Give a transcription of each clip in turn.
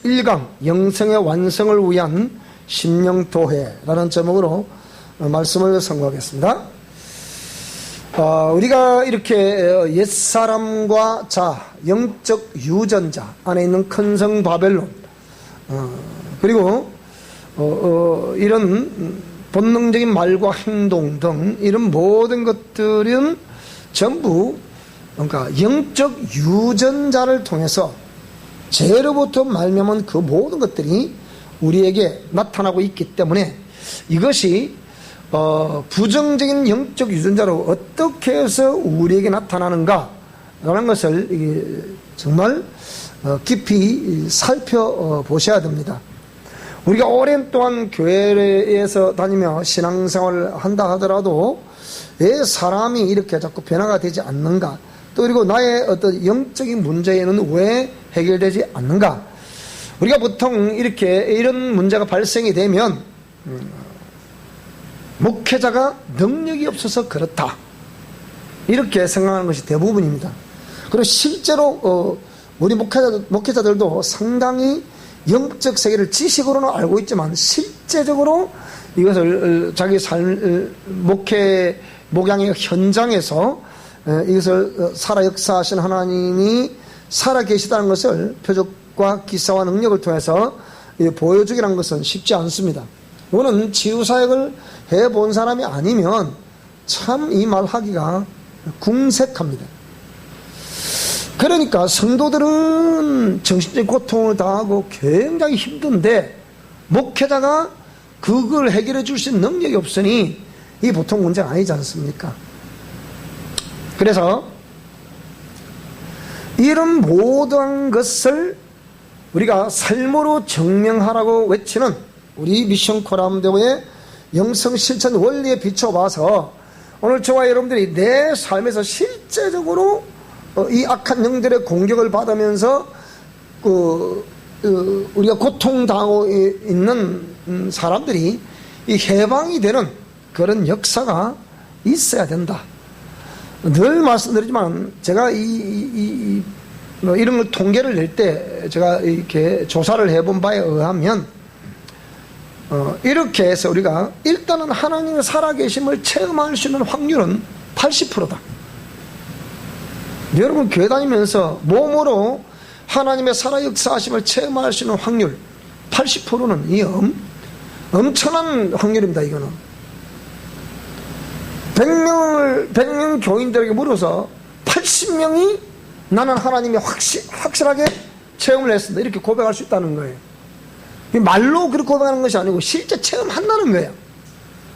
1강 영성의 완성을 위한 심령도회라는 제목으로 말씀을 선고하겠습니다. 우리가 이렇게 옛사람과 영적 유전자 안에 있는 큰 성 바벨론, 그리고 이런 본능적인 말과 행동 등 이런 모든 것들은 전부 그러니까 영적 유전자를 통해서 죄로부터 말미암은 그 모든 것들이 우리에게 나타나고 있기 때문에 이것이 부정적인 영적 유전자로 어떻게 해서 우리에게 나타나는가 라는 것을 정말 깊이 살펴보셔야 됩니다. 우리가 오랜 동안 교회에서 다니며 신앙생활을 한다 하더라도 왜 사람이 이렇게 자꾸 변화가 되지 않는가, 또 그리고 나의 어떤 영적인 문제에는 왜 해결되지 않는가. 우리가 보통 이렇게 이런 문제가 발생이 되면 목회자가 능력이 없어서 그렇다 이렇게 생각하는 것이 대부분입니다. 그리고 실제로 우리 목회자들도 상당히 영적 세계를 지식으로는 알고 있지만 실제적으로 이것을 자기 삶 목양의 현장에서 이것을 살아 역사하신 하나님이 살아 계시다는 것을 표적과 기사와 능력을 통해서 보여주기라는 것은 쉽지 않습니다. 이거는 치유사역을 해본 사람이 아니면 참 이 말 하기가 궁색합니다. 그러니까 성도들은 정신적인 고통을 당하고 굉장히 힘든데 목회자가 그걸 해결해 줄 수 있는 능력이 없으니 이 보통 문제가 아니지 않습니까? 그래서 이런 모든 것을 우리가 삶으로 증명하라고 외치는 우리 미션 코람대오의 영성 실천 원리에 비춰봐서 오늘 저와 여러분들이 내 삶에서 실제적으로 이 악한 영들의 공격을 받으면서 우리가 고통당하고 있는 사람들이 이 해방이 되는 그런 역사가 있어야 된다. 늘 말씀드리지만 제가 이런 걸 통계를 낼 때 제가 이렇게 조사를 해본 바에 의하면 이렇게 해서 우리가 일단은 하나님의 살아계심을 체험할 수 있는 확률은 80%다. 여러분 교회 다니면서 몸으로 하나님의 살아 역사하심을 체험할 수 있는 확률 80%는 이 엄청난 확률입니다. 이거는 100명 교인들에게 물어서 80명이 나는 하나님이 확실하게 체험을 했습니다 이렇게 고백할 수 있다는 거예요. 말로 그렇게 고백하는 것이 아니고 실제 체험한다는 거예요.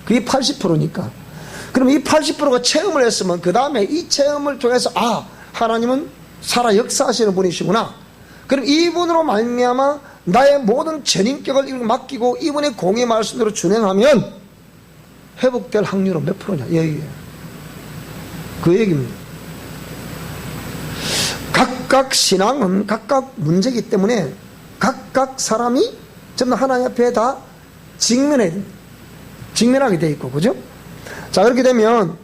그게 80%니까 그럼 이 80%가 체험을 했으면 그 다음에 이 체험을 통해서 하나님은 살아 역사하시는 분이시구나. 그럼 이분으로 말미암아 나의 모든 전인격을 맡기고 이분의 공의 말씀대로 준행하면 회복될 확률은 몇 프로냐 이 얘기예요. 그 얘기입니다. 각각 신앙은 각각 문제이기 때문에 각각 사람이 전부 하나님 앞에 다 직면하게 돼 있고, 그죠? 자, 그렇게 되면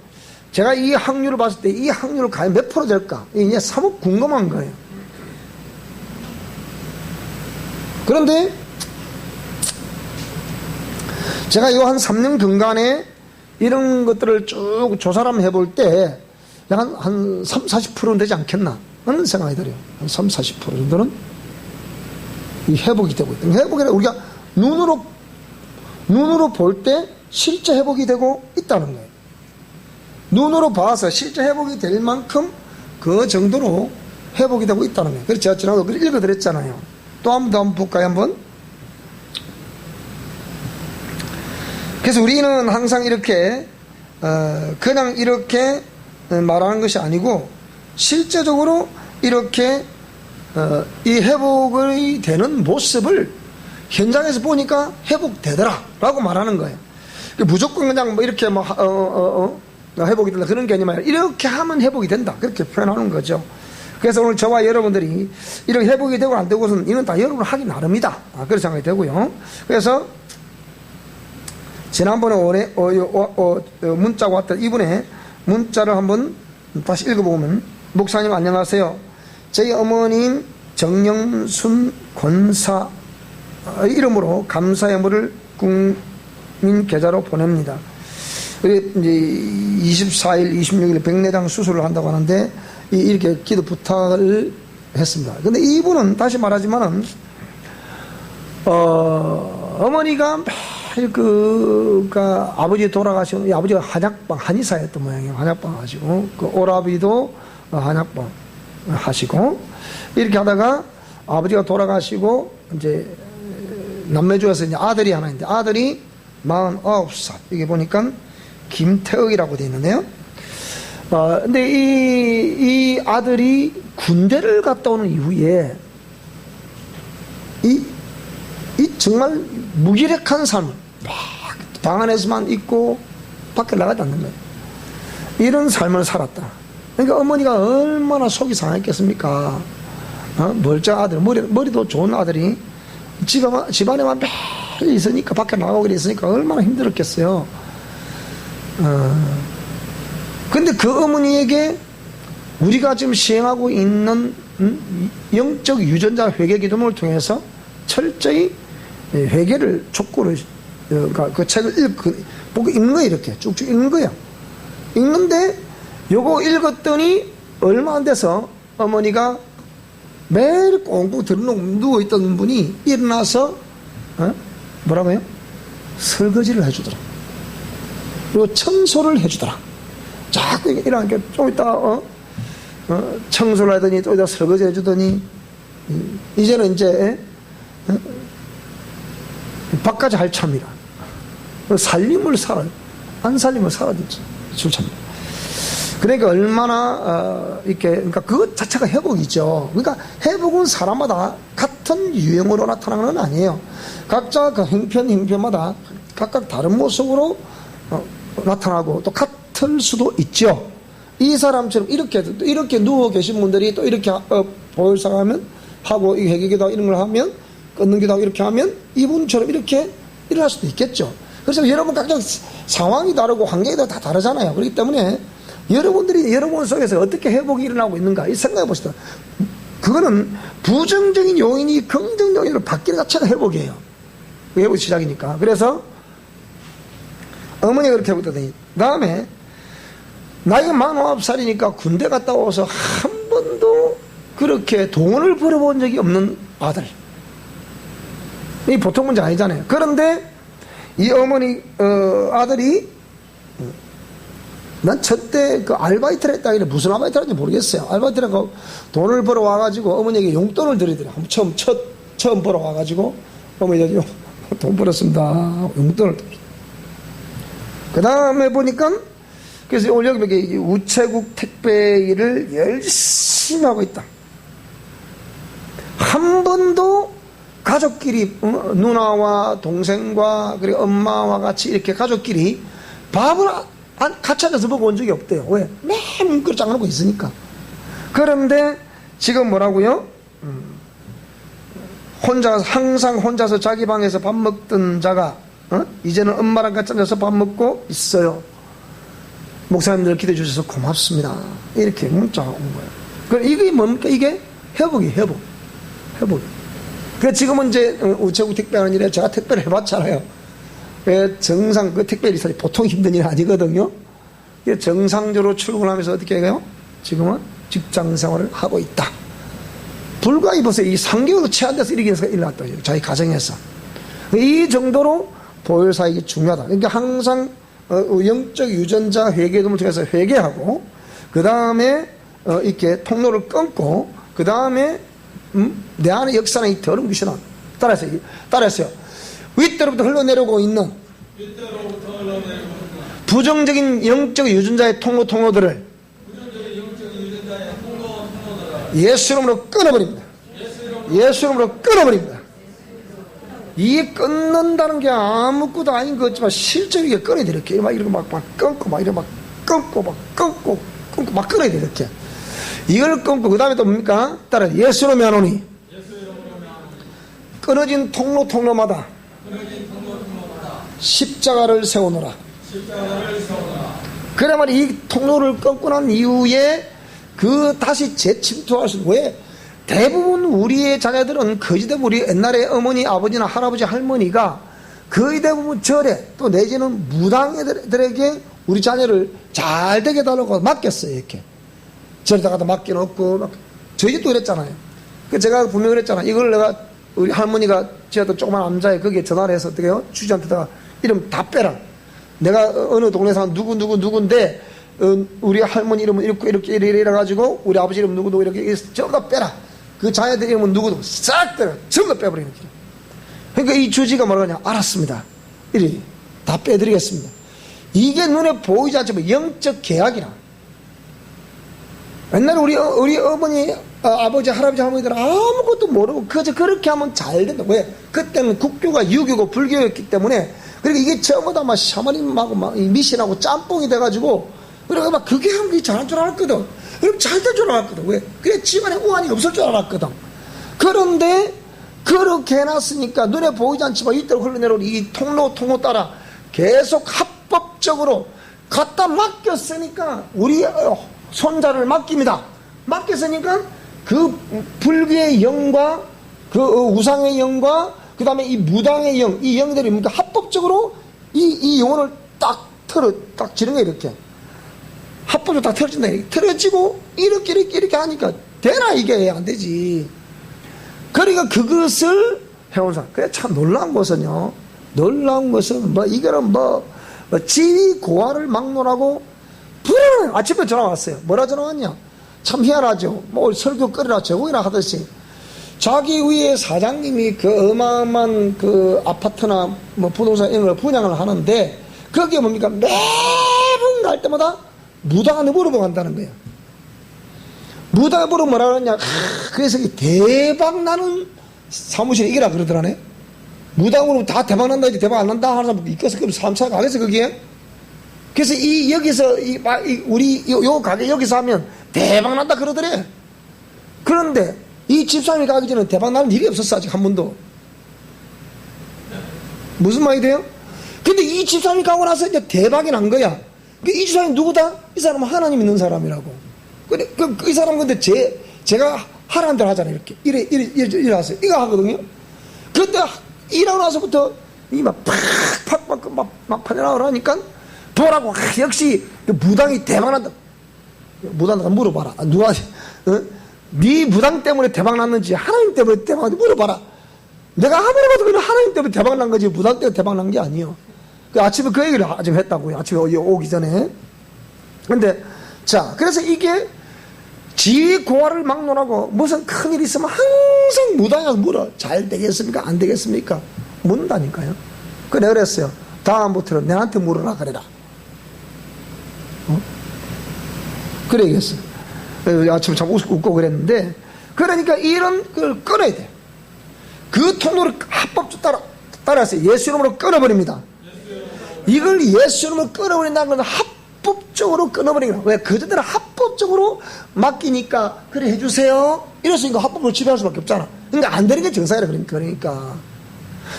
제가 이 확률을 봤을 때 이 확률을 과연 몇 프로 될까? 이게 사뭇 궁금한 거예요. 그런데 제가 이 한 3년 근간에 이런 것들을 쭉 조사를 한번 해볼 때 약 한 3, 40%는 되지 않겠나 하는 생각이 들어요. 한 3, 40% 정도는 이 회복이 되고 있다. 회복이 우리가 눈으로 볼 때 실제 회복이 되고 있다는 거예요. 눈으로 봐서 실제 회복이 될 만큼 그 정도로 회복이 되고 있다는 거예요. 그래서 제가 지난번에 읽어드렸잖아요. 또 한번 볼까요? 한번. 그래서 우리는 항상 이렇게 그냥 이렇게 말하는 것이 아니고 실제적으로 이렇게 이 회복이 되는 모습을 현장에서 보니까 회복되더라 라고 말하는 거예요. 무조건 그냥 뭐 이렇게 회복이 된다 그런 게 아니라 이렇게 하면 회복이 된다 그렇게 표현하는 거죠. 그래서 오늘 저와 여러분들이 이렇게 회복이 되고 안 되고는 이는 다 여러분 하기 나름이다 그런 생각이 되고요. 그래서 지난번에 문자가 왔던 이분의 문자를 한번 다시 읽어보면 목사님 안녕하세요. 저희 어머님 정영순 권사 이름으로 감사의 물을 국민 계좌로 보냅니다. 이제 24일, 26일 백내장 수술을 한다고 하는데 이렇게 기도 부탁을 했습니다. 근데 이분은 다시 말하지만은 어머니가 매일 아버지 돌아가시고 아버지가 한약방 한의사였던 모양이에요. 한약방 하시고 오라비도 한약방 하시고 이렇게 하다가 아버지가 돌아가시고 이제 남매주에서 이제 아들이 하나 있는데 아들이 49살 이게 보니까 김태욱이라고 되어 있는데요. 근데 이 아들이 군대를 갔다 오는 이후에 이 정말 무기력한 삶을 막 방 안에서만 있고 밖에 나가지 않는 거예요. 이런 삶을 살았다. 그러니까 어머니가 얼마나 속이 상했겠습니까? 멀쩡한 아들, 머리도 좋은 아들이 집안에만 매일 있으니까 밖에 나가고 있으니까 얼마나 힘들었겠어요. 근데 그 어머니에게 우리가 지금 시행하고 있는 영적 유전자 회개 기도를 통해서 철저히 회개를 촉구를 그 책을 보고 읽는 거예요. 이렇게 쭉쭉 읽는 거예요. 읽는데 요거 읽었더니 얼마 안 돼서 어머니가 매일 꽁꽁 들어놓고 누워있던 분이 일어나서 뭐라고요? 설거지를 해주더라. 그리고 청소를 해주더라. 자꾸 일어나니까 좀 이따 청소를 하더니 또 이따 설거지 해주더니 이제는 이제 밥까지 할 참이라 살림을 살아요. 안 살림을 살아야 줄 참이라. 그러니까 얼마나 그러니까 그것 자체가 회복이죠. 그러니까 회복은 사람마다 같은 유형으로 나타나는 건 아니에요. 각자 그 형편마다 각각 다른 모습으로 나타나고 또 같을 수도 있죠. 이 사람처럼 이렇게 누워 계신 분들이 또 이렇게 보혈사가 하면 하고 이 회개기도 이런 걸 하면 끊는 기도 이렇게 하면 이분처럼 이렇게 일어날 수도 있겠죠. 그래서 여러분 각자 상황이 다르고 환경이 다 다르잖아요. 그렇기 때문에 여러분들이 여러분 속에서 어떻게 회복이 일어나고 있는가 이 생각해 보시다. 그거는 부정적인 요인이 긍정 요인으로 바뀌는 자체가 회복이에요. 회복 시작이니까. 그래서 어머니가 그렇게 해보더니 다음에 나이가 49살이니까 군대 갔다 와서 한 번도 그렇게 돈을 벌어본 적이 없는 아들. 이 보통 문제 아니잖아요. 그런데 이 어머니 아들이 난 저때 그 알바이트를 했다. 무슨 알바이트를 했는지 모르겠어요. 알바이트를 하고 돈을 벌어 와가지고 어머니에게 용돈을 드리더라고요. 처음 벌어 와가지고 어머니가 돈 벌었습니다. 용돈을 드리더라고요. 그 다음에 보니까 그래서 오늘 여기 우체국 택배 일을 열심히 하고 있다. 한 번도 가족끼리 누나와 동생과 그리고 엄마와 같이 이렇게 가족끼리 밥을 같이 앉아서 먹어본 적이 없대요. 왜? 매일 문구를 짱놓고 있으니까. 그런데 지금 뭐라고요? 항상 혼자서 자기 방에서 밥 먹던 자가 이제는 엄마랑 같이 앉아서 밥 먹고 있어요. 목사님들 기도해 주셔서 고맙습니다. 이렇게 문자가 온 거예요. 그럼 이게 뭡니까? 이게 회복이에요. 회복. 그래서 지금은 이제 우체국 택배하는 일에 제가 택배를 해봤잖아요. 정상 그 택배 일이 사실 보통 힘든 일이 아니거든요. 정상적으로 출근하면서 어떻게 해요? 지금은 직장 생활을 하고 있다. 불과 이보세요. 이 3개월도 채 안 돼서 이렇게 일어났다. 자기 가정에서. 이 정도로 보혈사역이 중요하다. 그러니까 항상 영적 유전자 회개도를 통해서 회개하고 그 다음에 이렇게 통로를 끊고 그 다음에 내 안에 역사는 이 더러운 귀신아 따라했어요. 윗대로부터 흘러내려오고 있는 부정적인 영적 유전자의 통로들을 예수 이름으로 끊어버립니다. 예수 이름으로 끊어버립니다. 이게 끊는다는 게 아무것도 아닌 것 같지만 실제로 이게 끊어야 돼. 이렇게 막 끊고 막 이렇게 막 끊고 막 끊어야 돼. 이렇게 이걸 끊고 그 다음에 또 뭡니까? 따라 예수로 면하노니 끊어진 통로마다 십자가를 세우노라. 그래 말이 이 통로를 끊고 난 이후에 그 다시 재침투할 수 왜? 대부분 우리의 자녀들은 거의 대부분 우리 옛날에 어머니, 아버지나 할아버지, 할머니가 거의 대부분 절에 또 내지는 무당들에게 우리 자녀를 잘 되게 해달라고 맡겼어요. 이렇게 절에다가도 맡겨놓고 저희 집도 그랬잖아요. 제가 분명히 그랬잖아요. 이걸 내가 우리 할머니가 제가 조그만 남자에 거기에 전화를 해서 어떻게 해요? 주지한테다가 이름 다 빼라. 내가 어느 동네 사람 누군데 우리 할머니 이름은 이렇게 이래가지고 우리 아버지 이름 누구도 이렇게 전부 다 빼라. 그 자녀들 이름은 누구도 싹 빼라. 전부 다 빼버리는 거예요. 그러니까 이 주지가 뭐라냐? 알았습니다. 이래 다 빼드리겠습니다. 이게 눈에 보이지 않지만 영적 계약이라. 옛날에 우리 어머니, 아버지, 할아버지, 할머니들은 아무것도 모르고 그저 그렇게 하면 잘 된다. 왜? 그때는 국교가 유교고 불교였기 때문에. 그러니까 이게 전부 다 막 샤머님하고 막 미신하고 짬뽕이 돼가지고 그러니까 막 그게 하면 잘할 줄 알았거든. 그럼 잘 될 줄 알았거든. 왜? 그래 집안에 우환이 없을 줄 알았거든. 그런데 그렇게 해놨으니까 눈에 보이지 않지만 이때로 흘러내려온 이 통로 따라 계속 합법적으로 갖다 맡겼으니까 우리 손자를 맡깁니다. 맡겼으니까 그 불교의 영과 그 우상의 영과 그 다음에 이 무당의 영, 이 영들이 뭡니까? 합법적으로 이 영혼을 딱 지른 거야, 이렇게. 합법적으로 딱 틀어진다. 틀어지고 이렇게 하니까 되나 이게 안 되지. 그러니까 그것을 해온 사람. 그래 참 놀라운 것은요. 놀라운 것은 이거는 지위 고하를 막론하고 불안해. 아침에 전화 왔어요. 뭐라 전화 왔냐? 참 희한하죠. 설교 끓이라 제국이나 하듯이 자기 위에 사장님이 그 어마어마한 그 아파트나 부동산 이런 걸 분양을 하는데 거기에 뭡니까? 매번 갈 때마다 무당한테 물어보고 간다는 거예요. 무당으로 뭐라 그러냐? 그래서 대박 나는 사무실에 이기라 그러더라네. 무당으로 다 대박 난다, 이제 대박 안 난다 하는 사람 있겠어? 그럼 사람 찾아가겠어, 거기에? 그래서 여기서, 우리, 요 가게 여기서 하면 대박 난다 그러더래. 그런데 이 집사람이 가기 전에 대박 나는 일이 없었어, 아직 한 번도. 무슨 말이 돼요? 근데 이 집사람이 가고 나서 이제 대박이 난 거야. 이 집사람이 누구다? 이 사람은 하나님 있는 사람이라고. 그래, 이 사람 근데 제가 하라는 대로 하잖아요, 이렇게. 이래 하세요. 이거 하거든요. 근데 일하고 나서부터 이 막 파내나오라 하니까 보라고. 역시 무당이 대박난다. 무당한테 물어봐라. 누가, 네 무당 때문에 대박났는지 하나님 때문에 대박났는지 물어봐라. 내가 아무리 봐도 그냥 하나님 때문에 대박난 거지 무당 때문에 대박난 게 아니에요. 아침에 그 얘기를 좀 했다고요. 아침에 오기 전에. 근데 자, 그래서 이게 지위 고하를 막론하고 무슨 큰일 있으면 항상 무당에서 물어. 잘 되겠습니까? 안 되겠습니까? 묻는다니까요. 그래 그랬어요. 다음부터는 내한테 물어라 그래라. 그래 얘기했어요. 아침에 참 웃고 그랬는데, 그러니까 이런 걸 끊어야 돼. 그 통로를 합법적으로 따라서 예수 이름으로 끊어버립니다. 이걸 예수 이름으로 끊어버린다는 건 합법적으로 끊어버리는 거야. 왜? 그들은 합법적으로 맡기니까 그래 해주세요 이랬으니까 합법으로 지배할 수밖에 없잖아. 그러니까 안 되는 게 정상이라. 그러니까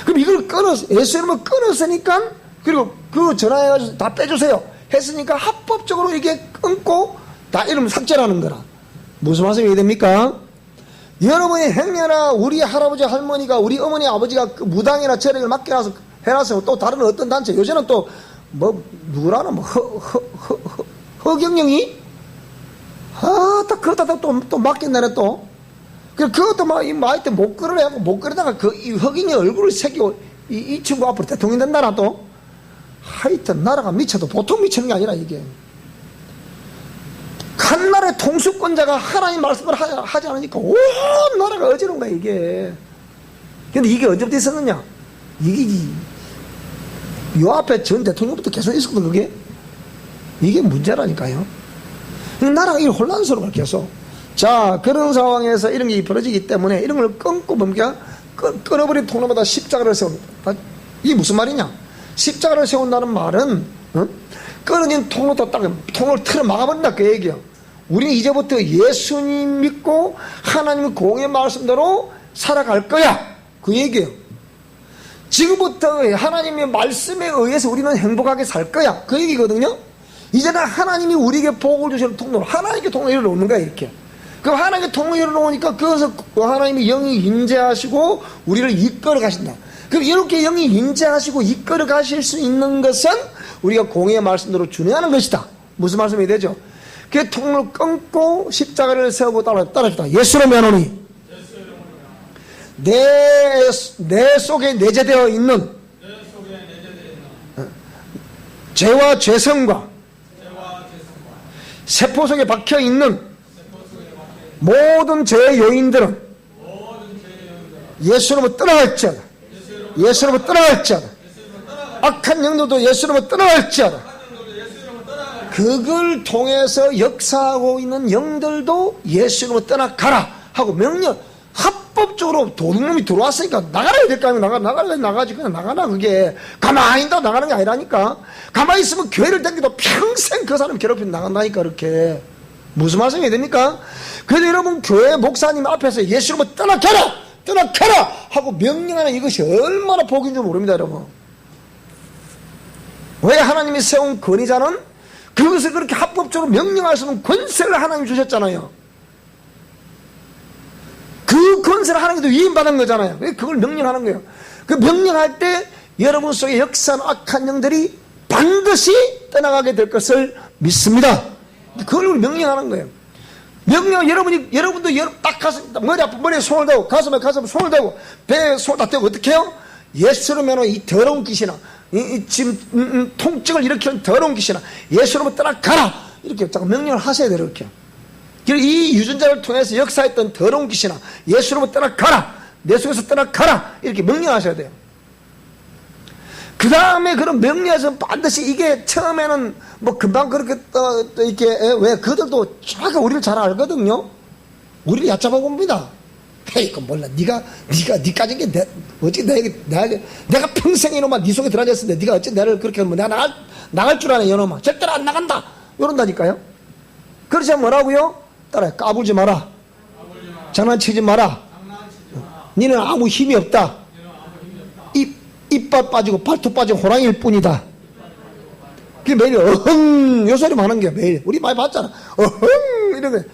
그럼 이걸 예수 이름으로 끊었으니까, 그리고 그 전화해가지고 다 빼주세요 했으니까 합법적으로 이렇게 끊고 다 이름 삭제라는 거라. 무슨 말씀이 됩니까? 여러분의 행여나 우리 할아버지 할머니가, 우리 어머니 아버지가 그 무당이나 절을 맡겨놔서 해놨으면 또 다른 어떤 단체, 요새는 또 누구라나 허경영이 딱 그러다 또 맡겼나네 또. 그것도 이때 못 끌으려 하고 못 끌다가 이 허경영 얼굴을 새기고 이 친구 앞으로 대통령 된다나 또. 하여튼 나라가 미쳐도 보통 미치는 게 아니라 이게. 한 나라의 통수권자가 하나님 말씀을 하지 않으니까 온 나라가 어지러운 거야 이게. 근데 이게 언제부터 있었느냐? 이게 요 앞에 전 대통령부터 계속 있었거든 그게. 이게 문제라니까요. 나라가 이게 혼란스러워 계속. 자, 그런 상황에서 이런 게 벌어지기 때문에 이런 걸 끊고 뭡니까? 끊어버린 통로마다 십자가를 세운다. 이게 무슨 말이냐? 십자가를 세운다는 말은 끊어진 통로도 딱 통로를 틀어 막아버린다 그 얘기야. 우리는 이제부터 예수님 믿고 하나님 공의 말씀대로 살아갈 거야 그 얘기예요. 지금부터 하나님의 말씀에 의해서 우리는 행복하게 살 거야 그 얘기거든요. 이제는 하나님이 우리에게 복을 주시는 통로로, 하나님께 통로를 놓는 거야 이렇게. 그 하나님의 통을 열어놓으니까 그것을 하나님이 영이 인재하시고 우리를 이끌어 가신다. 그럼 이렇게 영이 인재하시고 이끌어 가실 수 있는 것은 우리가 공의의 말씀대로 준행하는 것이다. 무슨 말씀이 되죠? 그 통을 끊고 십자가를 세우고 따라주다. 예수로 면하노니 내 속에 내재되어 있는 죄와 죄성과 세포 속에 박혀 있는 모든 죄의 요인들은 예수로부터 떠나갈지어다. 예수로부터 떠나갈지어다. 악한 영들도 예수로부터 떠나갈지어다. 그걸 통해서 역사하고 있는 영들도 예수로부터 떠나가라 하고 명령, 합법적으로 도둑놈이 들어왔으니까 나가야 될 거 아니야. 나가지. 그냥 나가라. 그게 가만히 있다 나가는 게 아니라니까. 가만히 있으면 교회를 다니도 평생 그 사람 괴롭히면 나간다니까. 그렇게 무슨 말씀이 됩니까? 그래도 여러분 교회 목사님 앞에서 예수로부터 떠나가라 하고 명령하는 이것이 얼마나 복인 줄 모릅니다. 여러분. 왜 하나님이 세운 권위자는 그것을 그렇게 합법적으로 명령할 수 있는 권세를 하나님 주셨잖아요. 그 권세를 하나님도 위임받은 거잖아요. 그걸 명령하는 거예요. 그 명령할 때 여러분 속에 역사하는 악한 영들이 반드시 떠나가게 될 것을 믿습니다. 그걸 명령하는 거예요. 명령, 여러분도 딱 가슴, 머리 아픈 머리에 손을 대고, 가슴에 손을 대고, 배에 손을 다 대고, 어떻게 해요? 예수로면 이 더러운 귀신아, 지금, 통증을 일으키는 더러운 귀신아, 예수로부터 떠나가라! 이렇게 자꾸 명령을 하셔야 돼요, 이렇게. 이 유전자를 통해서 역사했던 더러운 귀신아, 예수로부터 떠나가라! 내 속에서 떠나가라! 이렇게 명령하셔야 돼요. 그 다음에 그런 명령에서 반드시 이게 처음에는 뭐 금방 그렇게 이렇게 왜 그들도 정확하게 우리를 잘 알거든요. 우리를 얕잡아 봅니다. 헤이, 그 몰라. 니까진 게 어찌 내가 평생 이놈아 니 속에 들어앉았을 때 니가 어찌 나를 그렇게 하면 내가 나갈 줄 아네 이놈아. 절대로 안 나간다. 이런다니까요. 그러지 뭐라고요? 따라해. 까불지 마라. 장난치지 마라. 니는 아무 힘이 없다. 이빨 빠지고 발톱 빠지고 호랑이일 뿐이다. 그게 매일 어흥 요 소리만 하는 게 매일 우리 많이 봤잖아. 어흥 이러면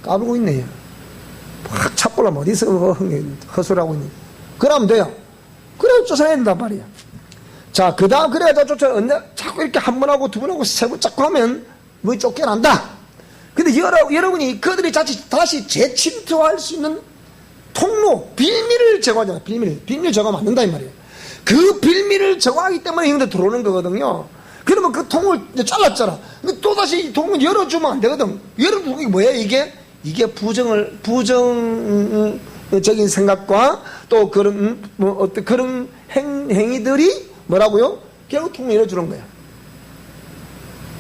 까불고 있네. 확 찾고라면 어디서 어흥 헛소리하고 있는. 그러면 돼요. 그래 쫓아내야 된단 말이야. 자, 그 다음 그래가지고 자꾸 이렇게 한 번 하고 두 번 하고 세 번 자꾸 하면 뭐 쫓겨난다. 근데 여러분이 그들이 다시 재침투할 수 있는 통로, 빌미를 제거하잖아. 빌미를 제거하면 안 된다 이 말이에요. 그 빌미를 제거하기 때문에 형들 들어오는 거거든요. 그러면 그 통을 잘랐잖아. 근데 또다시 이 통을 열어주면 안 되거든. 열어주는 게 뭐야 이게 부정적인 생각과 또 그런 어떤 그런 행위들이 뭐라고요? 결국 통을 열어주는 거야.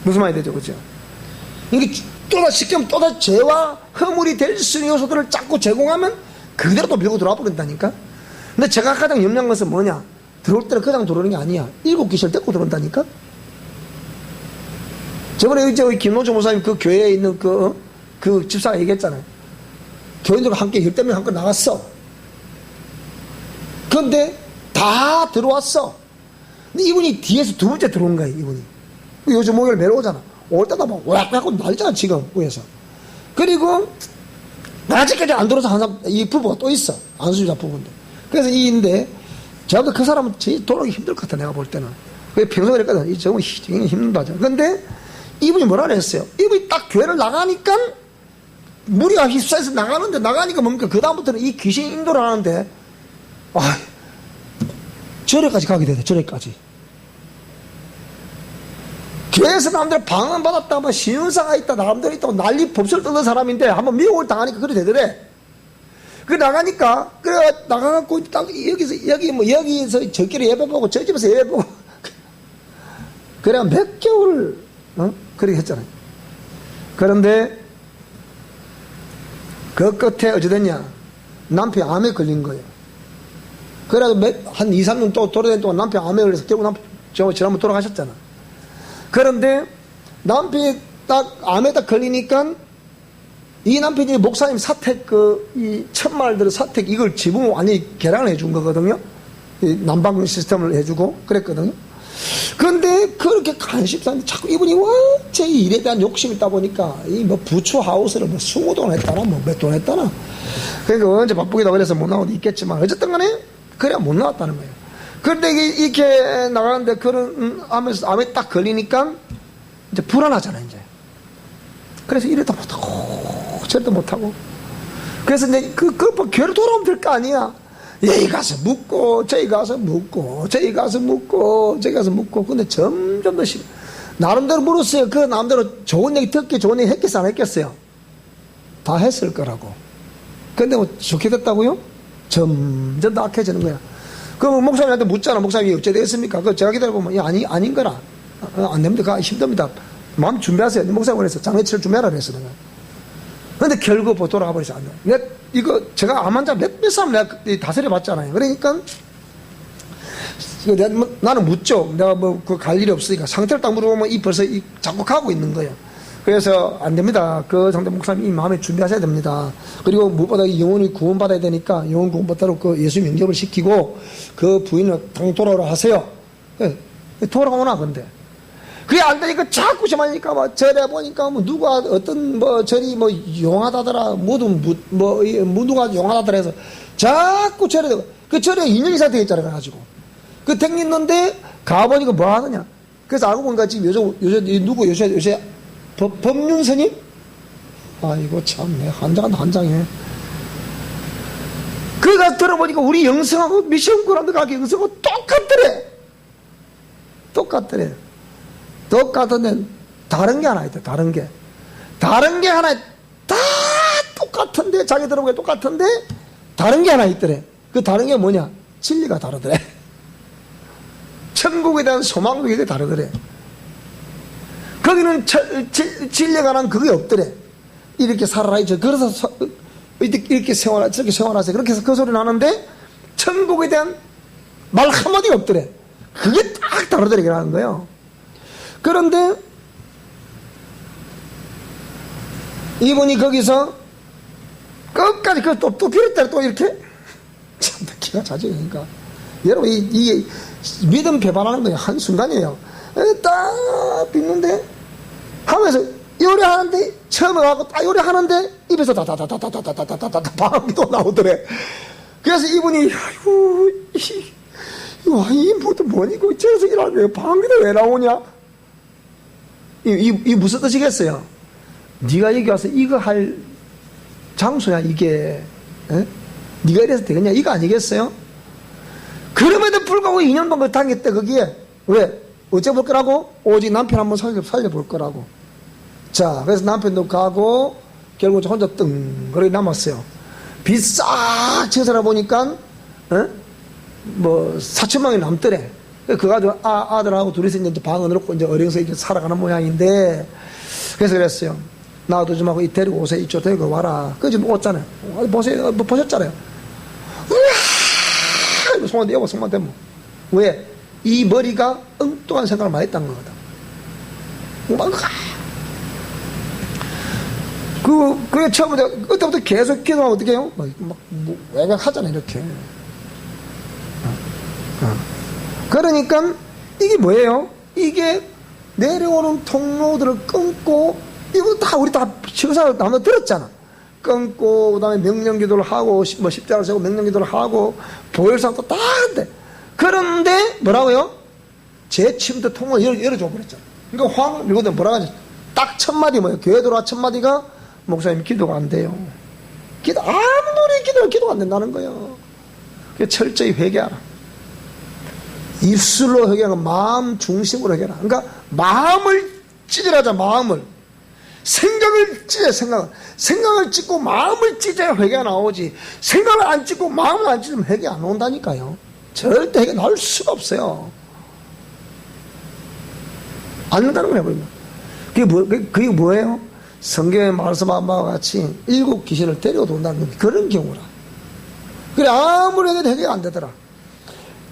무슨 말이 되죠, 그렇죠? 이게 또다시 죄와 허물이 될 수 있는 요소들을 자꾸 제공하면 그대로 또 밀고 들어와 버린다니까. 근데 제가 가장 염려한 것은 뭐냐? 들어올 때는 그냥 들어오는 게 아니야. 7 귀신을 데리고 들어온다니까. 저번에 이제 김노조 목사님 그 교회에 있는 그 집사가 얘기했잖아요. 교인들과 함께 10명 함께 나갔어. 그런데 다 들어왔어. 근데 이분이 뒤에서 두 번째 들어온 거야, 이분이. 요즘 목요일 매일 오잖아. 올 때다 막 오락 하고 난리잖아, 지금 위에서. 그리고 아직까지 안 들어서 한 사람, 이 부부가 또 있어. 안수자 부부인데. 그래서 이인데, 저도 그 사람은 제일 돌아오기 힘들 것 같아, 내가 볼 때는. 그게 평소에 그랬거든. 이 저건 굉장히 힘들다. 근데 이분이 뭐라 그랬어요? 이분이 딱 교회를 나가니까, 무리가 휩싸여서 나가니까 뭡니까? 그다음부터는 이 귀신이 인도를 하는데, 절에까지 가게 되네, 절에까지. 교회에서 남들 방언받았다, 뭐, 신사가 있다, 남들 있다고 난리 법설 떠는 사람인데, 한번 미혹을 당하니까 그래 되더래. 그 나가니까, 그래, 나가갖고, 딱, 여기서 저끼리 예배 보고, 저 집에서 예배 보고. 그래, 몇 개월, 그렇게 했잖아요. 그런데, 그 끝에 어찌 됐냐? 남편이 암에 걸린 거예요. 그래서 한 2, 3년 또 돌아다닌 동안 남편이 암에 걸려서 결국 지난번 돌아가셨잖아. 그런데 남편이 딱 암에 딱 걸리니까 이 남편이 목사님 사택 이 천말들 사택 이걸 지붕을 완전히 개량을 해준 거거든요. 이 난방 시스템을 해주고 그랬거든요. 그런데 그렇게 관심사인데 자꾸 이분이 원체 일에 대한 욕심이 있다 보니까 이 뭐 부추 하우스를 뭐 20돈 했다나 뭐 몇 돈 했다나. 그러니까 언제 바쁘기도 그래서 못 나오도 있겠지만 어쨌든 간에 그래야 못 나왔다는 거예요. 그런데 이렇게 나가는데 그런 하면서 암에 딱 걸리니까 이제 불안하잖아요, 이제. 그래서 이래도 못하고 저래도 못하고. 그래서 이제 걔로 돌아오면 될 거 아니야. 여기 가서 묻고 저기 가서 묻고 저기 가서 묻고 저기 가서 묻고. 근데 점점 더 싫어. 나름대로 물었어요. 그 나름대로 좋은 얘기 듣기 좋은 얘기 했겠어 안 했겠어요? 다 했을 거라고. 근데 뭐 좋게 됐다고요? 점점 더 악해지는 거야. 그럼 목사님한테 묻잖아. 목사님이 어째 됐습니까? 그 제가 기다려보면 아닌 거라. 안 됩니다. 힘듭니다. 마음 준비하세요. 목사님 그래서 장례치를 준비하라 그랬어 내가. 근데 결국 돌아가 버리지 않네. 이거 제가 암 환자 몇 사람 내가 다스려 봤잖아요. 그러니까 나는 묻죠. 내가 뭐 그 갈 일이 없으니까 상태를 딱 물어보면 벌써 자꾸 가고 있는 거예요. 그래서 안 됩니다. 그 상대 목사님 이 마음에 준비하셔야 됩니다. 그리고 무엇보다 영혼이 구원받아야 되니까 영혼 구원받도록 그 예수 영접을 시키고 그 부인을 당연히 돌아오라 하세요. 돌아오나 근데. 그게 안 되니까 자꾸 심하니까 뭐 절에 보니까 뭐 누가 어떤 뭐 절이 뭐 용하다더라 누가 용하다더라 해서 자꾸 절에 그 절에 2년 이상 되어 있잖아 가지고 그 댕겼는데 가보니까 뭐 하느냐. 그래서 알고 보니까 지금 요새 법륜 스님? 아이고 참 내 한장해. 그가 들어보니까 우리 영성하고 미션구라도 가게 영성하고 똑같더래. 똑같은데 다른 게 하나 있다. 다른 게 하나 다 똑같은데 자기 들어보기에 똑같은데 다른 게 하나 있더래. 그 다른 게 뭐냐? 진리가 다르더래. 천국에 대한 소망도 이게 다르더래. 거기는 진리에 관한 그게 없더래. 이렇게 살아라. 그래서 이렇게 생활하, 저렇게 생활하세요. 그렇게 해서 그 소리 나는데 천국에 대한 말 한마디가 없더래. 그게 딱 다르더래. 그러는 거예요. 그런데 이분이 거기서 끝까지 또 빌었다 또 이렇게 참 기가 차지. 그러니까 여러분 이 믿음 배반하는 거 한순간이에요. 딱 빗는데 하면서 요리하는데 처음에 와서 딱 요리하는데 입에서 다다다다다다다다다다 방귀도 나오더래. 그래서 이분이 아이고 이 뭐니 그 저기서 일하는 방귀도 왜 나오냐. 이 무슨 뜻이겠어요? 네가 여기 와서 이거 할 장소야 이게. 에? 네가 이래서 되겠냐 이거 아니겠어요? 그럼에도 불구하고 2년 반을 당했대. 거기에 왜? 어째 볼 거라고? 오직 남편 한번 살려볼 거라고. 자, 그래서 남편도 가고 결국 혼자 뜬그러니 남았어요. 빚 싹 채서라 보니까 뭐 4천만 원이 남더래. 그거 가지고 아들하고 둘이서 이제 방을 넣고 이제 어려서 이제 살아가는 모양인데, 그래서 그랬어요. 나도 좀 하고 데리고 오세요. 이쪽 데리고 와라. 그 지금 왔잖아요. 보세요. 뭐 보셨잖아요. 으아! 손한테 여보, 손한테 뭐. 왜? 이 머리가 엉뚱한 생각을 많이 했다는 거거든. 그게 처음부터, 그때부터 계속 기도하면 어떻게 해요? 외곽하잖아요, 이렇게. 그러니까, 이게 뭐예요? 이게 내려오는 통로들을 끊고, 이거 다, 우리 다 시사를 나눠 들었잖아. 끊고, 그 다음에 명령기도를 하고, 뭐 십자가를 세고 명령기도를 하고, 보혈상도 다 한대. 그런데, 뭐라고요? 제 침대 통로를 열어줘 버렸잖아. 그러니까 황, 이거는 뭐라고 하지? 딱 첫마디 뭐예요? 교회 들어와 첫마디가, 목사님 기도가 안 돼요. 아무리 기도가 안 된다는 거예요. 그래서 철저히 회개하라. 입술로 회개하는 마음 중심으로 회개하라. 그러니까 마음을 찢으라자. 마음을. 생각을 찢어야 생각을 찢고 마음을 찢어야 회개가 나오지. 생각을 안 찢고 마음을 안 찢으면 회개 안 온다니까요. 절대 회개 나올 수가 없어요. 안 된다는 거예요. 그게 뭐예요? 성경에 말씀한 바와 같이 7 귀신을 데리고 돈다는 그런 경우라. 그래 아무리 해도 해결 안 되더라.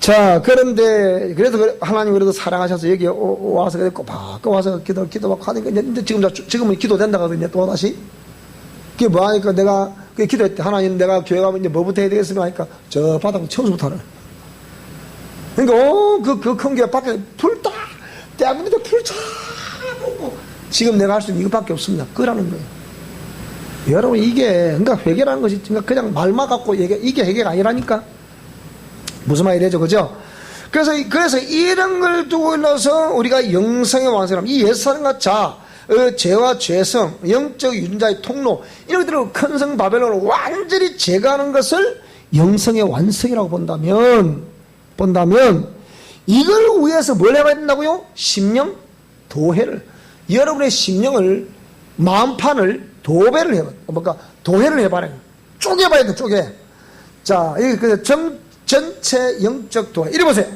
자, 그런데 그래서 하나님 그래도 사랑하셔서 여기 와서 그랬고 막 와서 기도하고 하니까 이제 지금은 기도된다 가서 이제 또 다시 그게 뭐 하니까 내가 그 기도했대. 하나님 내가 교회 가면 이제 뭐부터 해야 되겠습니까 하니까 저 바닥 청소부터 하라. 그러니까, 그 큰 교회 밖에 불다! 대학교에도 불차! 지금 내가 할 수 있는 이것밖에 없습니다. 그러는 거예요. 여러분, 그러니까 회개라는 것이 그냥 말만 갖고 이게 회개가 아니라니까? 무슨 말이래죠, 그죠? 그래서 이런 걸 두고 나서 우리가 영성의 완성함, 이 옛사람과 죄와 죄성, 영적 유전자의 통로, 이런 것들을 큰 성 바벨론을 완전히 제거하는 것을 영성의 완성이라고 본다면, 이걸 위해서 뭘 해봐야 된다고요? 심령 도회를. 여러분의 심령을, 마음판을 도배를 해봐. 뭔가 도회를 해봐라. 쪼개봐야 돼, 쪼개. 자, 이게 전체 영적 도회. 이리 보세요.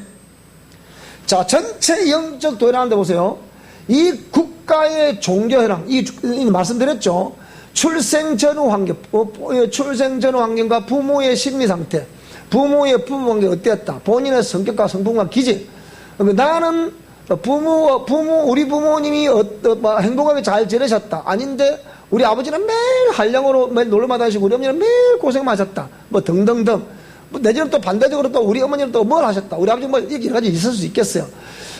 자, 전체 영적 도회라는데 보세요. 이 국가의 종교회랑, 말씀드렸죠. 출생 전후 환경과 부모의 심리 상태, 부모의 부부 관계 어땠다, 본인의 성격과 성품과 기질. 나는 우리 부모님이 행복하게 잘 지내셨다. 아닌데, 우리 아버지는 매일 한량으로 매일 놀러만 다니시고, 우리 어머니는 매일 고생하셨다. 등등등. 내지는 또 반대적으로 또 우리 어머니는 또 뭘 하셨다. 우리 아버지 여러 가지 있을 수 있겠어요.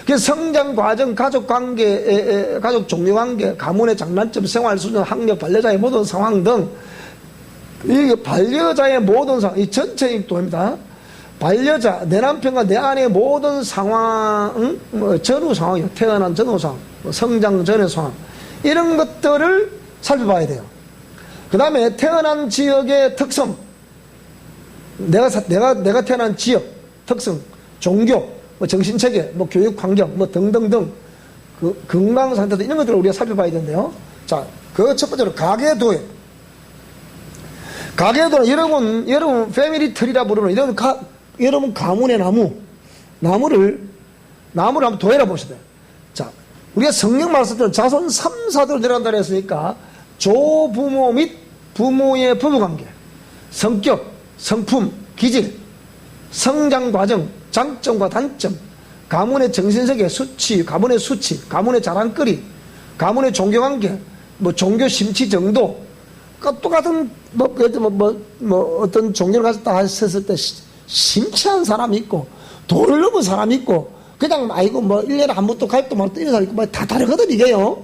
그래서 성장 과정, 가족 관계, 가족 종류 관계, 가문의 장단점, 생활 수준, 학력, 반려자의 모든 상황 등, 이 반려자의 모든 상황, 이 전체인 도입니다. 반려자, 내 남편과 내 아내의 모든 상황, 전후 상황이요. 태어난 전후 상황, 성장 전의 상황. 이런 것들을 살펴봐야 돼요. 그 다음에 태어난 지역의 특성, 내가 태어난 지역, 특성, 종교, 정신체계, 교육 환경, 등등등, 건강 상태도 이런 것들을 우리가 살펴봐야 되는데요. 자, 그 첫 번째로 가계도회. 가계도회, 여러분, 패밀리 트리라 부르는, 여러분, 가문의 나무를 한번 도회라 보셔야 돼요. 자, 우리가 성경 말씀대로 자손 3사대로 내려간다 했으니까, 조부모 및 부모의 부부관계, 성격, 성품, 기질, 성장 과정, 장점과 단점, 가문의 정신세계 수치, 가문의 자랑거리, 가문의 종교관계, 종교 심취 정도, 똑같은 어떤 종교를 가졌다 했을 때 심취한 사람이 있고, 돈을 넘은 사람이 있고, 그냥 1년에 한 번도 가입도 말도 이런 사람이 있고, 다 다르거든, 이게요.